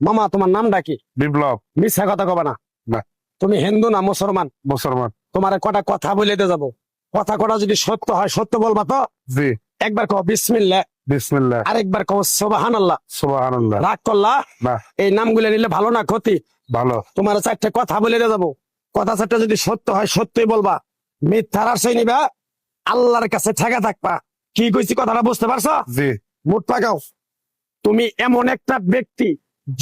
মামা তোমার নামটা কি? বিপ্লব। মিথ্যা কথা কবা না। না। তুমি হিন্দু না মুসলমান? মুসলমান। তোমার কটা কথা বলে দিয়ে যাবো, কথা কটা যদি সত্য হয় সত্য বলবা তো? জি। একবার কও বিসমিল্লাহ। বিসমিল্লাহ। আরেকবার কও সুবহানাল্লাহ। সুবহানাল্লাহ। রাগ করলা? না। এই নামগুলো নিলে ভালো না ক্ষতি? ভালো। তোমার চারটে কথা বলে দিয়ে যাবো, কথা চারটে যদি সত্য হয় সত্যই বলবা, মিথ্যার আশ্রয় নিবা, আল্লাহর কাছে ঠেকা থাকবা। কি কইছি কথাটা বুঝতে পারছো? জি। মুখ পাকাও। তুমি এমন একটা ব্যক্তি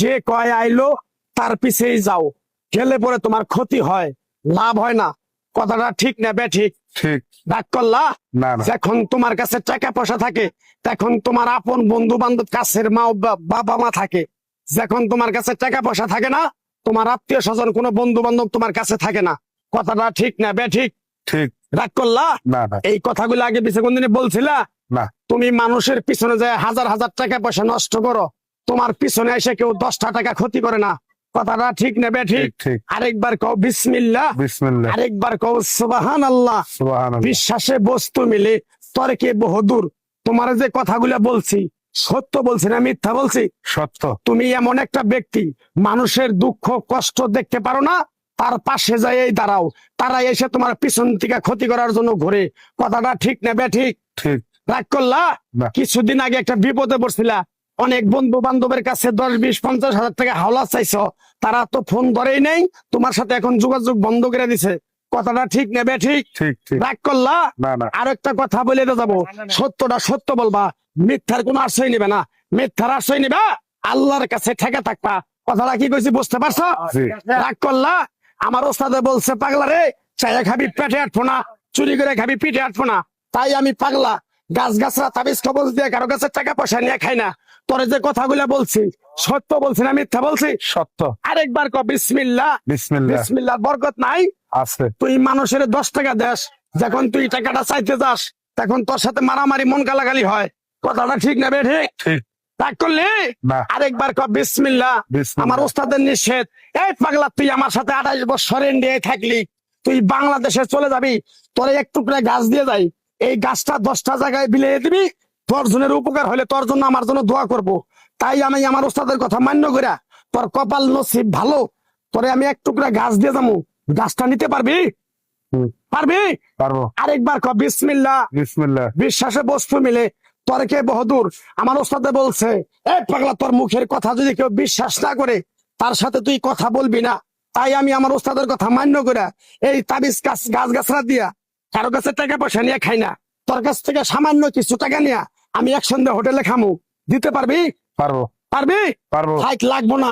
যে কয় আইলো তার পিছেই যাও, গেলে পরে তোমার ক্ষতি হয়, লাভ হয় না। কথাটা ঠিক না বে ঠিক? ঠিক। রাগ করলা? না না। যখন তোমার কাছে টাকা পয়সা থাকে তখন তোমার আপন বন্ধু বান্ধব, কাছের মা বাবা মা থাকে। যখন তোমার কাছে টাকা পয়সা থাকে না, তোমার আত্মীয় স্বজন কোনো বন্ধু বান্ধব তোমার কাছে থাকে না। কথাটা ঠিক না বে ঠিক? ঠিক। রাগ করলা? না না। এই কথাগুলো আগে পিছে কোনদিনে বলছিলা? না। তুমি মানুষের পিছনে যায় হাজার হাজার টাকা পয়সা নষ্ট করো, তোমার পিছনে এসে কেউ 10টা টাকা ক্ষতি করে না। কথাটা ঠিক না বে ঠিক? ঠিক। আরেকবার কও বিসমিল্লাহ। বিসমিল্লাহ। আরেকবার কও সুবহানাল্লাহ। সুবহানাল্লাহ। বিশ্বাসে বস্তু মিলে তর্কে বহুদূর। তোমার যে কথাগুলো বলছি সত্য বলছি না মিথ্যা বলছি? সত্য। তুমি এমন একটা ব্যক্তি, মানুষের দুঃখ কষ্ট দেখতে পারো না, তার পাশে যাই দাঁড়াও, তারা এসে তোমার পিছন থেকে ক্ষতি করার জন্য ঘুরে। কথাটা ঠিক না বে ঠিক? ঠিক। রাগ করলা? না। কিছুদিন আগে একটা বিপদে পড়ছিলা, অনেক বন্ধু বান্ধবের কাছে 10, 20, 50 হাজার টাকা হাওলা চাইছো, তারা তো ফোন ধরেই নেই, তোমার সাথে এখন যোগাযোগ বন্ধ করে দিছে। কথাটা ঠিক না বে ঠিক? ঠিক। ঠিক। রাগ করলা? না না। আর একটা কথা বলে যাবো, সত্যটা সত্য বলবা, মিথ্যার কোনো আশ্রয় নিবে না। মিথ্যার আশ্রয় নিবা, আল্লাহর কাছে ঠেকে থাকবা। কথাটা কি কইছি বুঝতে পারছো? জি। রাগ করলা? আমার ওস্তাদে বলছে পাগলা রে, চাইয়া খাবি পেটে আটবো না, চুরি করে খাবি পিঠে আটবো না। তাই আমি পাগলা, গাছ গাছরা তাবিজ কবজ দিয়ে কারো কাছে টাকা পয়সা নিয়ে খাই না। তোরে যে কথাগুলো বলছি সত্য বলছি না মিথ্যা বলছি? সত্য। আরেকবার ক বিসমিল্লাহ। বিসমিল্লাহ। বিসমিল্লাহর বরকত নাই? আছে। তুই মানুষের 10 টাকা দেস, যখন তুই টাকাটা চাইতে যাস তখন তোর সাথে মারামারি মন গালাগালি হয়। কথাটা ঠিক না বে ঠিক? ঠিক। রাগ করলি? না। আরেকবার ক বিসমিল্লাহ। বিসমিল্লাহ। আমার ওস্তাদের নিষেধ। এই পাগলা, তুই আমার সাথে 28 বছর ইন্ডিয়ায় থাকলি, তুই বাংলাদেশে চলে যাবি, তোরে এক টুকরা গাছ দিয়ে যাই, এই গাছটা 10টা জায়গায় বিলিয়ে দিবি, তোর জনের উপকার হলে তোর জন্য আমার জন্য দোয়া করব। তাই আমি আমার ওস্তাদের কথা মান্য করিয়া, তোর কপাল নসিব ভালো, তোরে আমি এক টুকরা গাছ দিয়ে যাবো, গাছটা নিতে পারবি? পারবি? পারবো। আরেকবার ক বিসমিল্লাহ। বিসমিল্লাহ। বিশ্বাসে বস্তু মিলে তর্কে বহুদূর। আমার ওস্তাদে বলছে, এই পাগলা, তোর মুখের কথা যদি কেউ বিশ্বাস না করে তার সাথে তুই কথা বলবি না। তাই আমি আমার ওস্তাদের কথা মান্য করে এই তাবিজ গাছ গাছরা দিয়া কারো কাছে টাকা পয়সা নিয়ে খাই না। তোর কাছ থেকে সামান্য কিছু টাকা নিয়ে আমি একসঙ্গে হোটেলে খামু, দিতে পারবি? পারবো। পারবি? পারবো। হাইট লাগবো না।